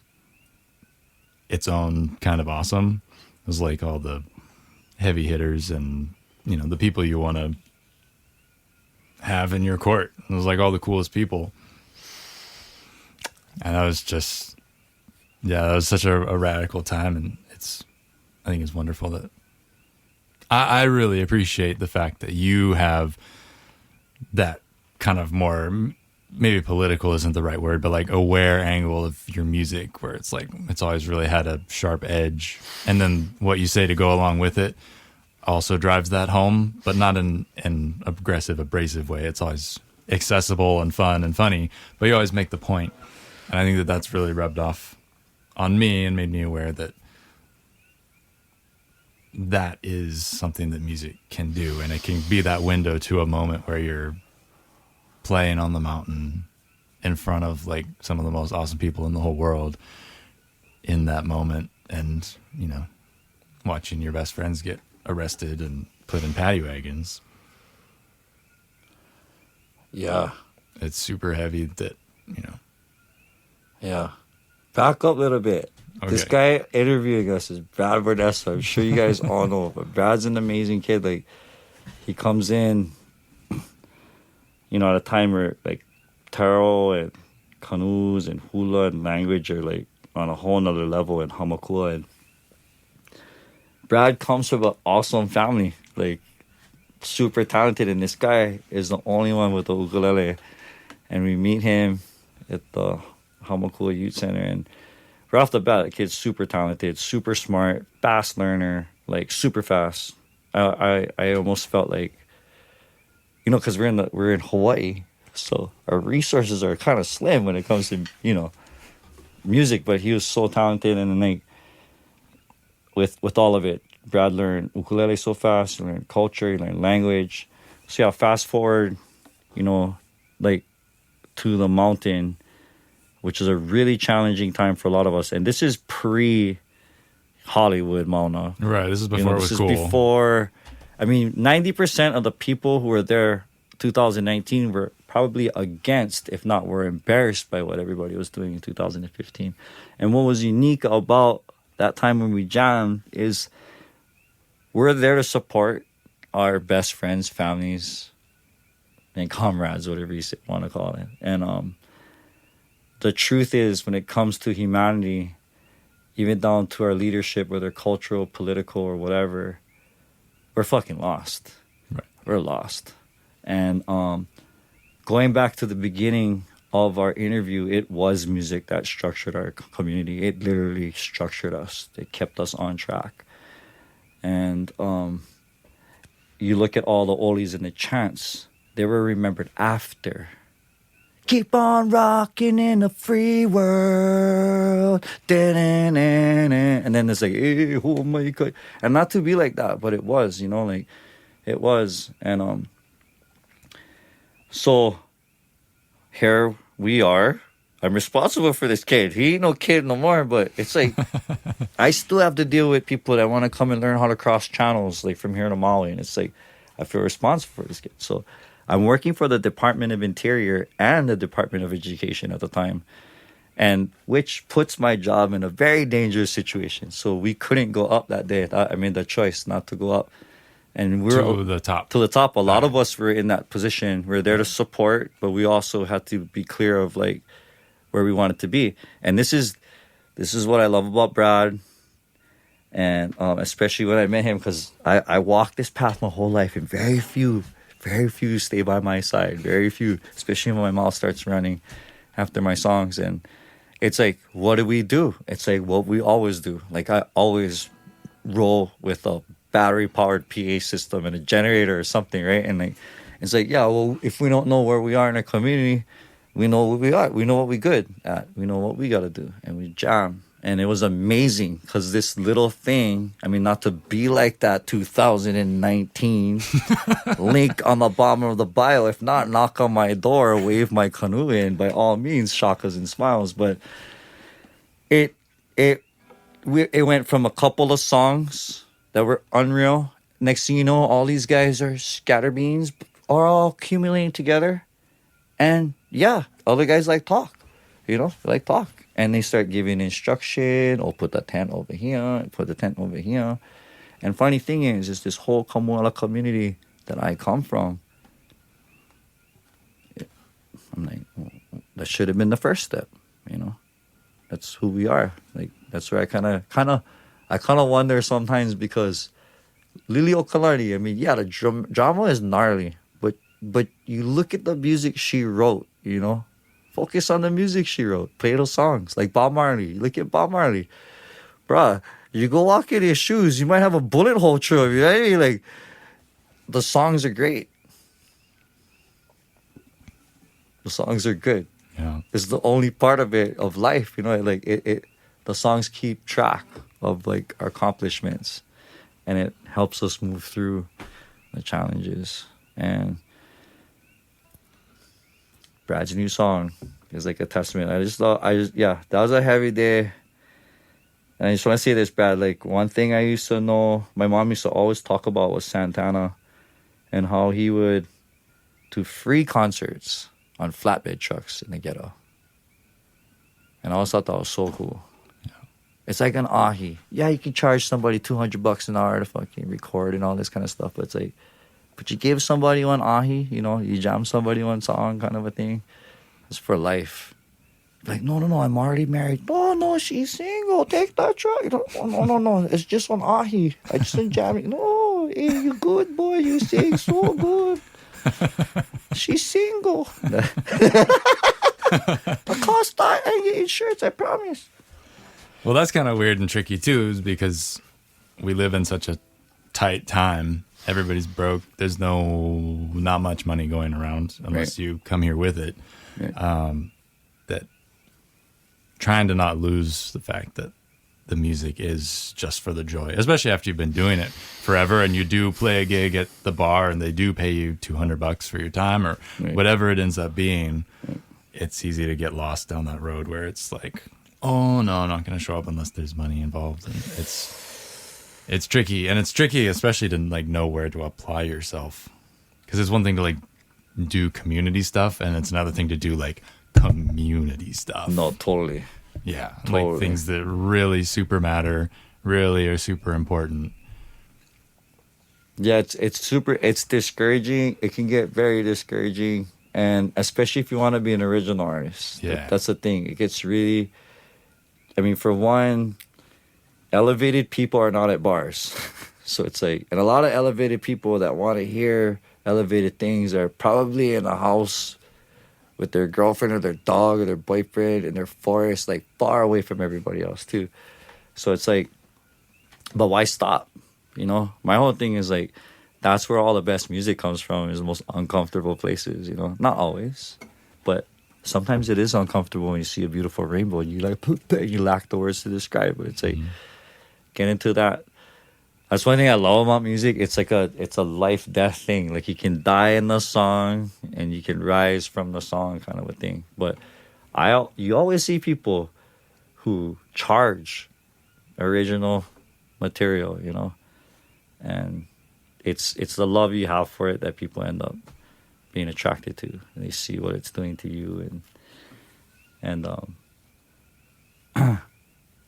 its own kind of awesome. It was like all the heavy hitters and, you know, the people you want to have in your court. It was like all the coolest people. And that was just, that was such a radical time. And I think it's wonderful that I really appreciate the fact that you have that kind of more maybe political isn't the right word, but like aware angle of your music, where it's like it's always really had a sharp edge, and then what you say to go along with it also drives that home, but not in an aggressive, abrasive way. It's always accessible and fun and funny, but you always make the point. And I think that that's really rubbed off on me and made me aware that that is something that music can do, and it can be that window to a moment where you're playing on the mountain in front of like some of the most awesome people in the whole world in that moment, and you know, watching your best friends get arrested and put in paddy wagons. Yeah. It's super heavy that, you know. Yeah. Back up a little bit. Okay. This guy interviewing us is Brad Bordessa. I'm sure you guys all know, but Brad's an amazing kid. Like, he comes in, you know, at a time where like taro and canoes and hula and language are like on a whole nother level in Hamakua. And Brad comes from an awesome family, like super talented, and this guy is the only one with the ukulele. And we meet him at the Hamakua Youth Center, and right off the bat, the kid's super talented, super smart, fast learner, like super fast. I almost felt like, you know, because we're in Hawaii, so our resources are kind of slim when it comes to, you know, music. But he was so talented, and then like with all of it, Brad learned ukulele so fast. He learned culture, he learned language. So yeah, fast forward, you know, like to the mountain, which is a really challenging time for a lot of us. And this is pre-Hollywood, Mauna. Right, this is before it was cool. This is before, I mean, 90% of the people who were there 2019 were probably against, if not were embarrassed by what everybody was doing in 2015. And what was unique about that time when we jammed is we're there to support our best friends, families, and comrades, whatever you want to call it. And the truth is, when it comes to humanity, even down to our leadership, whether cultural, political, or whatever, we're fucking lost. Right. We're lost. And going back to the beginning of our interview, it was music that structured our community. It literally structured us. It kept us on track. And you look at all the oldies and the chants, they were remembered after. Keep on rocking in a free world. And then it's like, hey, oh my God. And not to be like that, but it was, you know, like it was. And so here we are. I'm responsible for this kid. He ain't no kid no more, but it's like I still have to deal with people that want to come and learn how to cross channels, like from here to Maui. And it's like I feel responsible for this kid. So I'm working for the Department of Interior and the Department of Education at the time, and which puts my job in a very dangerous situation. So we couldn't go up that day. I made the choice not to go up. And we're to the top. To the top. A lot of us were in that position. We're there to support, but we also had to be clear of like where we wanted to be. And this is what I love about Brad, and especially when I met him, because I walked this path my whole life, and very few stay by my side. Very few, especially when my mouth starts running after my songs. And it's like, what do we do? It's like what we always do. Like I always roll with a battery-powered PA system and a generator or something, right? And like, it's like, yeah, well, if we don't know where we are in our community, we know what we are. We know what we're good at. We know what we got to do. And we jam. And it was amazing because this little thing, I mean, not to be like that 2019 link on the bottom of the bio. If not, knock on my door, wave my canoe in, by all means, shakas and smiles. But it went from a couple of songs that were unreal. Next thing you know, all these guys are scatterbeans, are all accumulating together. And yeah, other guys like talk, you know, like talk. And they start giving instruction, or put the tent over here, put the tent over here. And funny thing is this whole Keohuloa community that I come from, I'm like, well, that should have been the first step, you know. That's who we are. Like, that's where I kind of wonder sometimes, because Lili Okalardi, I mean, yeah, the drama is gnarly, but you look at the music she wrote you know? Focus on the music she wrote. Play those songs. Like Bob Marley. Look at Bob Marley. Bruh, you go walk in his shoes, you might have a bullet hole through him. You know what I mean? Like, the songs are great. The songs are good. Yeah. It's the only part of it, of life, you know? Like, the songs keep track of, like, our accomplishments. And it helps us move through the challenges. And Brad's new song is like a testament. That was a heavy day. And I just want to say this, Brad, like, one thing I used to know, my mom used to always talk about was Santana and how he would do free concerts on flatbed trucks in the ghetto. And I always thought that was so cool. Yeah. It's like an ahi. Yeah, you can charge somebody $200 an hour to fucking record and all this kind of stuff, but it's like, but you give somebody one ahi, you know, you jam somebody one song kind of a thing. It's for life. Like, no, I'm already married. No, she's single. Take that truck. No. It's just one ahi. I just been jamming. No, hey, you good, boy. You sing so good. She's single. The cost I get insurance, I promise. Well, that's kind of weird and tricky too, is because we live in such a tight time. Everybody's broke. There's not much money going around unless you come here with it. Right. That trying to not lose the fact that the music is just for the joy, especially after you've been doing it forever and you do play a gig at the bar and they do pay you $200 for your time or whatever it ends up being. It's easy to get lost down that road where it's like, oh no, I'm not going to show up unless there's money involved. And it's tricky, and it's tricky especially to like know where to apply yourself, because it's one thing to like do community stuff and it's another thing to do like community stuff. No, totally. Yeah, totally. Like things that really super matter, really are super important. Yeah, it's discouraging. It can get very discouraging, and especially if you want to be an original artist. Yeah, that's the thing. It gets really, I mean, for one, elevated people are not at bars. So it's like, and a lot of elevated people that want to hear elevated things are probably in a house with their girlfriend or their dog or their boyfriend in their forest, like far away from everybody else too. So it's like, but why stop? You know, my whole thing is like, that's where all the best music comes from, is the most uncomfortable places, you know? Not always, but sometimes it is uncomfortable when you see a beautiful rainbow and you like, you lack the words to describe it. It's like, get into that. That's one thing I love about music. It's like it's a life death thing. Like, you can die in the song and you can rise from the song, kind of a thing. But you always see people who charge original material, you know, and it's the love you have for it that people end up being attracted to, and they see what it's doing to you, and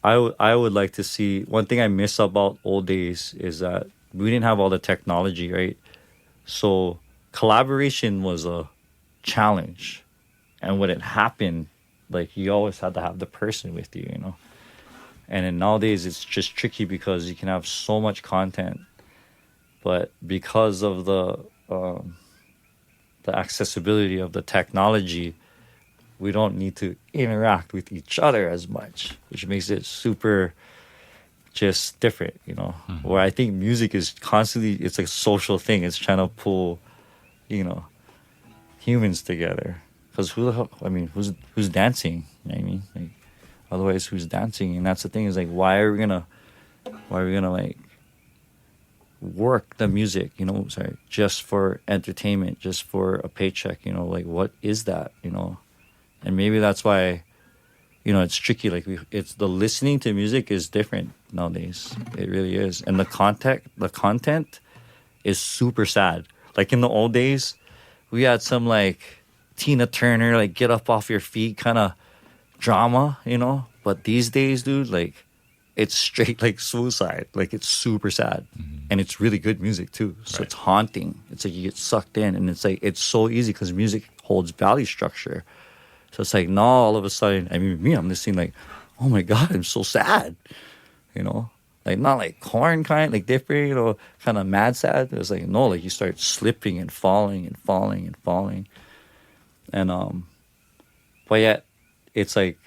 I would like to see, one thing I miss about old days is that we didn't have all the technology, right? So collaboration was a challenge. And when it happened, like, you always had to have the person with you, you know? And then nowadays it's just tricky because you can have so much content, but because of the accessibility of the technology, we don't need to interact with each other as much, which makes it super just different, you know? Mm-hmm. Where I think music is constantly, it's like a social thing. It's trying to pull, you know, humans together. Because who the hell, I mean, who's dancing? You know what I mean? Like, otherwise, who's dancing? And that's the thing, is like, why are we gonna like work the music, you know, just for entertainment, just for a paycheck, you know? Like, what is that, you know? And maybe that's why, you know, it's tricky. Like, it's the listening to music is different nowadays. It really is. And the content is super sad. Like, in the old days, we had some like Tina Turner, like, get up off your feet kind of drama, you know? But these days, dude, like, it's straight like suicide. Like, it's super sad. Mm-hmm. And it's really good music too. So It's haunting. It's like you get sucked in, and it's like, it's so easy because music holds value structure. So it's like, now all of a sudden, I mean, I'm listening like, oh my God, I'm so sad, you know? Like, not like corn kind, like different, you know, kind of mad sad. It was like, no, like, you start slipping and falling and falling and falling. And but yet it's like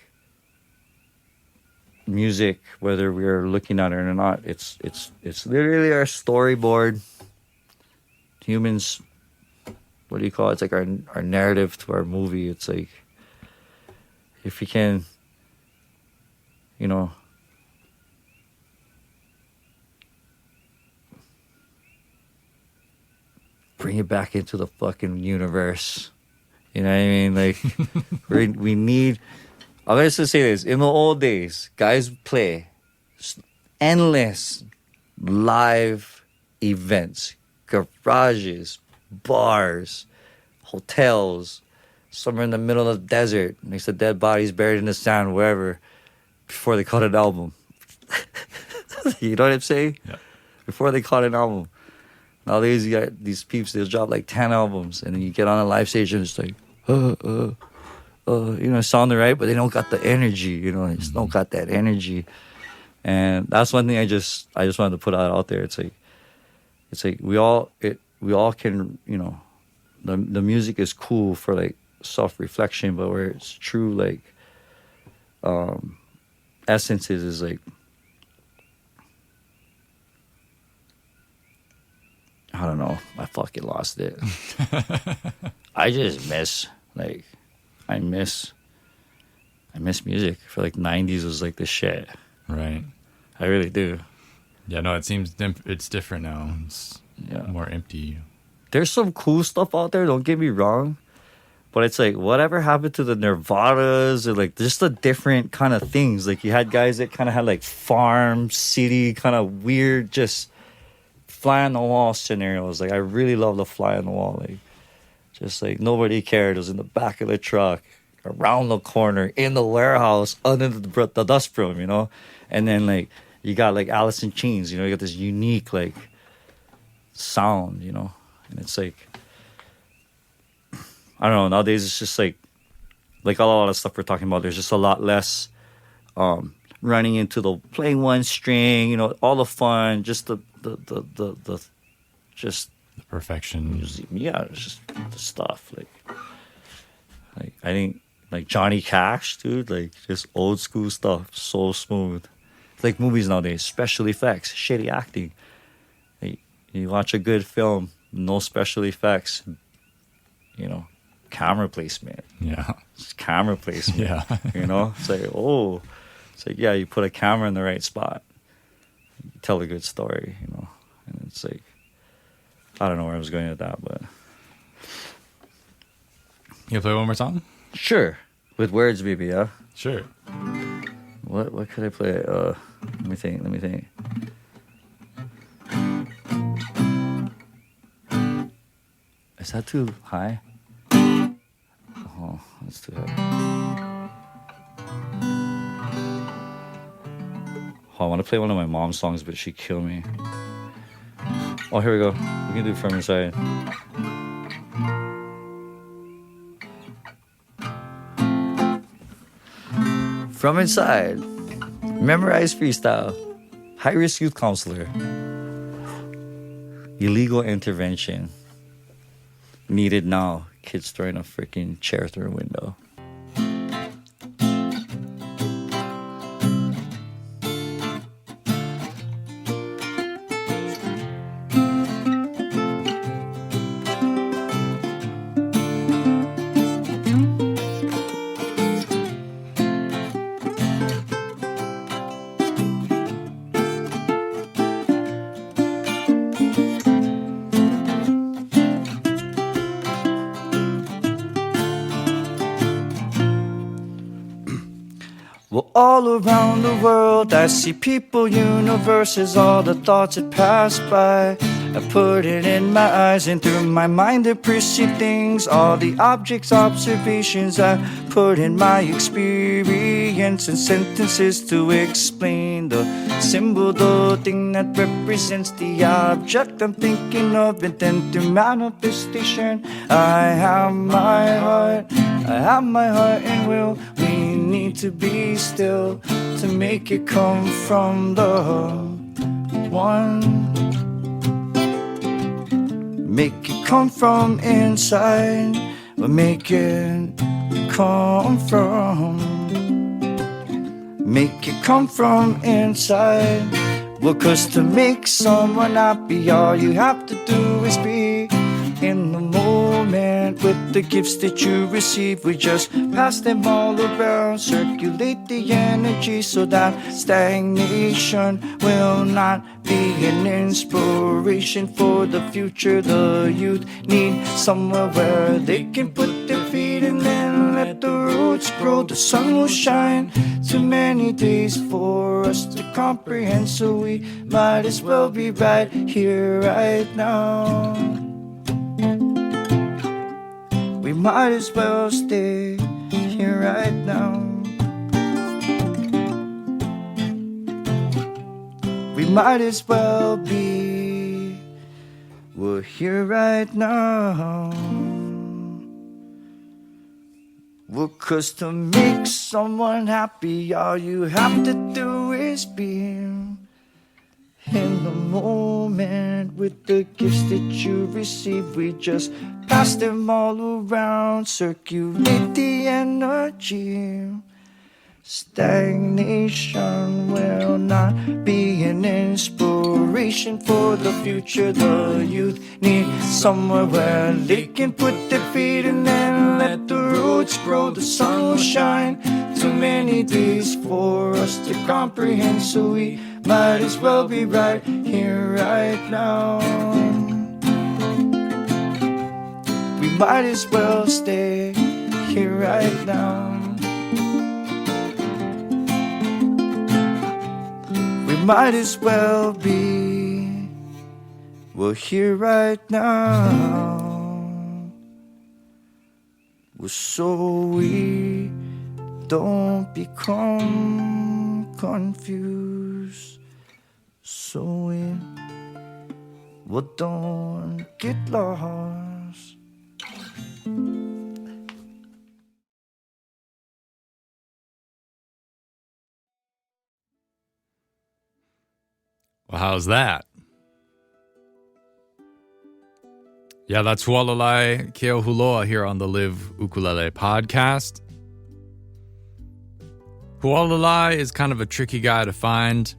music, whether we're looking at it or not, it's literally our storyboard. Humans, what do you call it? It's like our narrative to our movie. It's like, if we can, you know, bring it back into the fucking universe. You know what I mean? Like, we need. I'm going to say this. In the old days, guys would play endless live events, garages, bars, hotels, somewhere in the middle of the desert, next to dead bodies buried in the sand, wherever, before they caught an album. You know what I'm saying? Yeah. Before they caught an album. Nowadays, you got these peeps, they'll drop like 10 albums, and then you get on a live stage and it's like, you know, sounding right, but they don't got the energy, you know, they just don't got that energy. And that's one thing I just wanted to put out there. It's like we all can, you know, the music is cool for like self-reflection, but where it's true, like, essences is like, I don't know. I fucking lost it. I just miss, like, I miss music. I feel like 90s was like the shit. Right. I really do. Yeah, no, it seems it's different now. It's more empty. There's some cool stuff out there, don't get me wrong. But it's like, whatever happened to the Nirvanas or like just the different kind of things. Like, you had guys that kind of had like farm, city, kind of weird, just fly on the wall scenarios. Like, I really love the fly on the wall. Like, just like nobody cared. It was in the back of the truck, around the corner, in the warehouse, under the dust broom, you know? And then like you got like Alice in Chains, you know, you got this unique like sound, you know? And it's like, I don't know, nowadays it's just like a lot of stuff we're talking about, there's just a lot less running into the playing one string, you know, all the fun, just the just the perfection. Yeah, it's just the stuff. Like I think like Johnny Cash, dude, like just old school stuff, so smooth. It's like movies nowadays, special effects, shitty acting. Like, you watch a good film, no special effects, you know, camera placement. Yeah. Just camera placement. Yeah. You know? It's like, yeah, you put a camera in the right spot. You tell a good story, you know? And it's like, I don't know where I was going with that, but... You play one more song? Sure. With words, maybe, yeah? Sure. What could I play? Let me think. Is that too high? Oh, that's too high. Oh, I want to play one of my mom's songs, but she'd kill me. Oh, here we go. We can do From Inside. From Inside. Memorize freestyle. High-risk youth counselor. Illegal intervention. Needed now. Kids throwing a freaking chair through a window. Well, all around the world I see people, universes, all the thoughts that pass by. I put it in my eyes and through my mind I perceive things. All the objects, observations I put in my experience and sentences to explain the symbol, the thing that represents the object I'm thinking of. And then through manifestation I have my heart and will. We need to be still to make it come from the one. Make it come from inside, or make it come from. Make it come from inside. Well, 'cause to make someone happy, all you have to do is be in the moment with the gifts that you receive. We just pass them all around, circulate the energy so that stagnation will not be an inspiration for the future. The youth need somewhere where they can put their feet and then let the roots grow. The sun will shine too many days for us to comprehend, so we might as well be right here, right now. We might as well stay here right now. We might as well be, we're here right now. Well, 'cause to make someone happy, all you have to do is be in the moment with the gifts that you receive. We just pass them all around, circulate the energy. Stagnation will not be an inspiration for the future. The youth need somewhere where they can put their feet and then let the roots grow. The sun will shine too many days for us to comprehend, so we might as well be right here, right now. We might as well stay here right now. We might as well be, we're here right now. So we don't become confused, so we don't get lost. Well, how's that? Yeah, that's Hualalai Keohuloa here on the Live Ukulele podcast. Hualalai is kind of a tricky guy to find.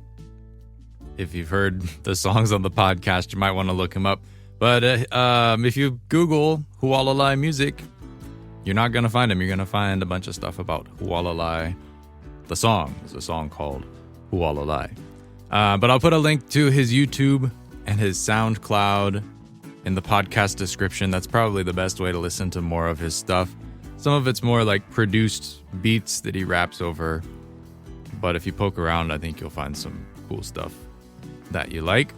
If you've heard the songs on the podcast, you might want to look him up. But if you Google Hualalai music, you're not going to find him. You're going to find a bunch of stuff about Hualalai. The song is a song called Hualalai. But I'll put a link to his YouTube and his SoundCloud in the podcast description. That's probably the best way to listen to more of his stuff. Some of it's more like produced beats that he raps over. But if you poke around, I think you'll find some cool stuff that you like.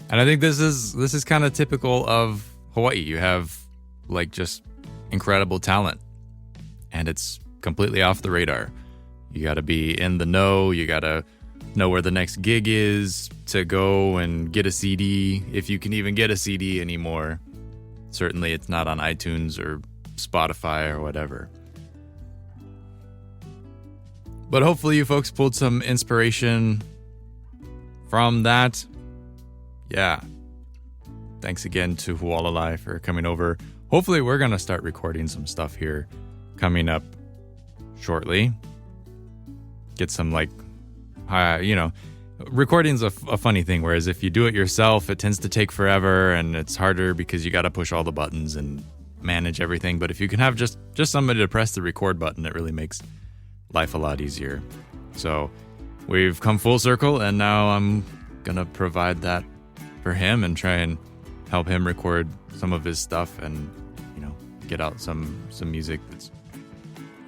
And I think this is kind of typical of Hawaii. You have like just incredible talent, and it's completely off the radar. You got to be in the know. You got to know where the next gig is to go and get a CD, if you can even get a CD anymore. Certainly it's not on iTunes or Spotify or whatever. But hopefully you folks pulled some inspiration from that. Yeah. Thanks again to Hualalai for coming over. Hopefully we're going to start recording some stuff here coming up shortly. Get some recording's a funny thing, whereas if you do it yourself, it tends to take forever and it's harder because you got to push all the buttons and manage everything. But if you can have just somebody to press the record button, it really makes life a lot easier. So we've come full circle, and now I'm going to provide that for him and try and help him record some of his stuff and, get out some music that's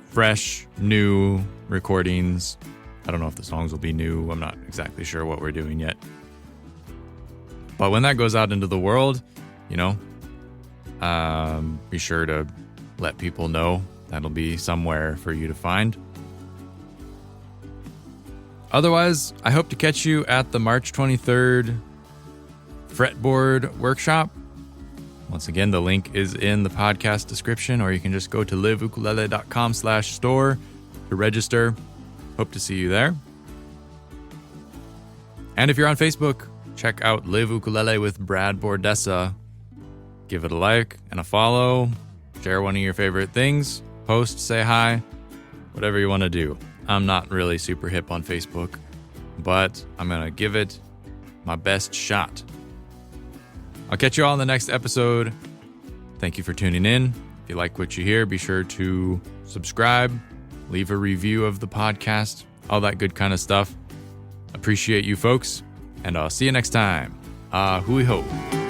fresh, new recordings. I don't know if the songs will be new. I'm not exactly sure what we're doing yet. But when that goes out into the world, be sure to let people know. That'll be somewhere for you to find. Otherwise, I hope to catch you at the March 23rd fretboard workshop. Once again, the link is in the podcast description, or you can just go to liveukulele.com/store to register. Hope to see you there. And if you're on Facebook, check out Live Ukulele with Brad Bordessa. Give it a like and a follow. Share one of your favorite things. post, say hi, whatever you want to do. I'm not really super hip on Facebook, but I'm going to give it my best shot. I'll catch you all in the next episode. Thank you for tuning in. If you like what you hear, be sure to subscribe, leave a review of the podcast, all that good kind of stuff. Appreciate you folks, and I'll see you next time. Hui ho.